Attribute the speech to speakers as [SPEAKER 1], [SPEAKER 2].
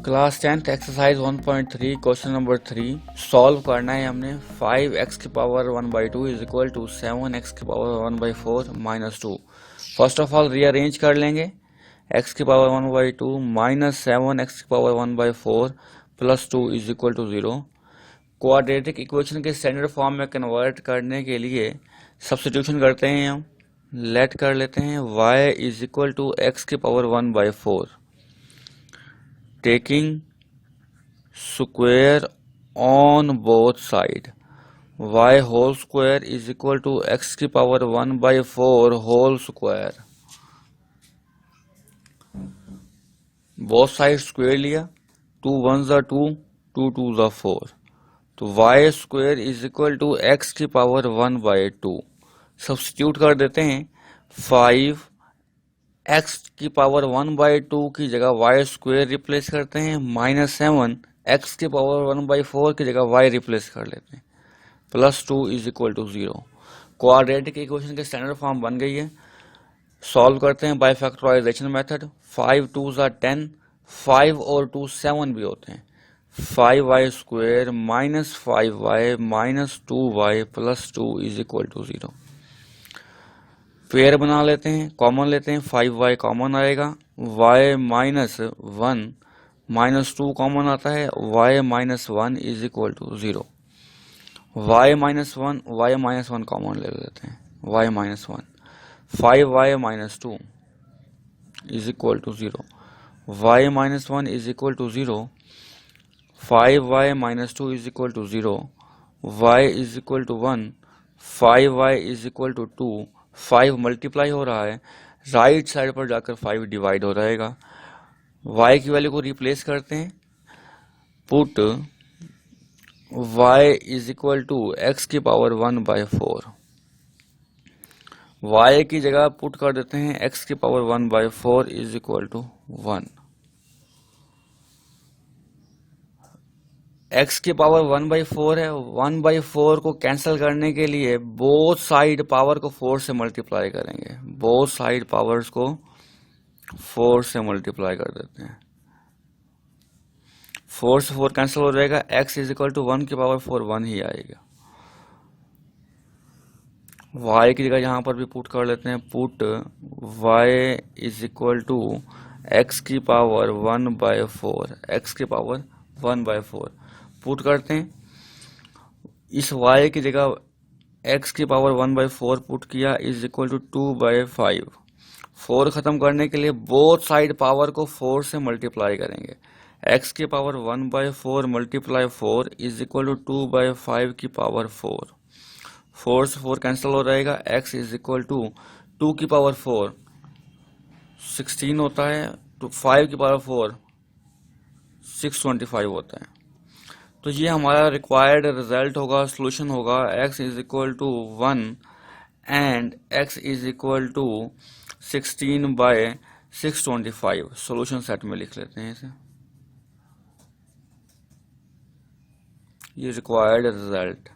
[SPEAKER 1] Class 10th exercise 1.3 question number 3 solve करना है हमने। 5x की power 1/2 is equal to 7x की power 1/4 minus 2। First of all rearrange कर लेंगे। x की पावर 1/2 माइनस 7x की power 1/4 plus 2 is equal to 0। Quadratic equation के स्टैंडर्ड फॉर्म में कन्वर्ट करने के लिए सब्स्टिट्यूशन करते हैं हम। लेट कर लेते हैं y is equal to x की power 1/4 taking square on both side, y whole square is equal to x की power 1/4 whole square। Both side square लिया, 2 1 ज़ा 2, 2 2 ज़ा 4, तो y square is equal to x की पावर 1/2। सब्स्टिट्यूट कर देते हैं। 5 x की पावर 1/2 की जगह y स्क्वायर रिप्लेस करते हैं, माइनस 7 x की पावर 1/4 की जगह y रिप्लेस कर लेते हैं, plus 2 is equal to 0। Quadratic equation के स्टैंडर्ड फॉर्म बन गई है। सॉल्व करते हैं बाय फैक्टराइजेशन मेथड। 5 2 ज़ा 10, 5 और 2 7 भी होते हैं। 5y square minus 5y minus 2y plus 2 is equal to 0। Pair बना लेते हैं, कॉमन लेते हैं, 5y कॉमन आएगा, y माइनस 1 माइनस 2 कॉमन आता है, y minus 1 is equal to 0। y minus 1 common ले लेते हैं, y minus 1, 5y minus 2 is equal to 0। y minus 1 is equal to 0, 5y minus 2 is equal to 0, y is equal to 1, 5y is equal to 2। 5 multiply हो रहा है, right side पर जाकर 5 divide हो रहेगा। y की वैल्यू को replace करते हैं। Put y is equal to x की पावर 1/4। y की जगह पुट कर देते हैं x की power 1/4 is equal to 1। x की पावर 1/4 है, 1/4 को कैंसिल करने के लिए बोथ साइड पावर को 4 से मल्टीप्लाई करेंगे। बोथ साइड पावर्स को 4 से मल्टीप्लाई कर देते हैं, 4 से 4 कैंसिल हो जाएगा, x इज इक्वल टू 1 की पावर 4 1 ही आएगा। y की जगह यहाँ पर भी पुट कर लेते हैं। Put y is equal to x की पावर 1/4, x की पावर 1/4 पुट करते हैं। इस y की जगह x की पावर 1/4 पुट किया इज इक्वल टू 2/5। 4 खत्म करने के लिए बोथ साइड पावर को 4 से मल्टीप्लाई करेंगे। x की power 1/4 multiply 4 is equal to 2/5 की पावर 4। 4 से 4 कैंसिल हो जाएगा, x इज इक्वल टू 2 की पावर 4 16 होता है, तो 5 की पावर 4 625 होता है। तो ये हमारा रिक्वायर्ड रिजल्ट होगा, सोल्यूशन होगा। x is equal to 1 and x is equal to 16/625। Solution set में लिख लेते हैं इसे। ये रिक्वायर्ड रिजल्ट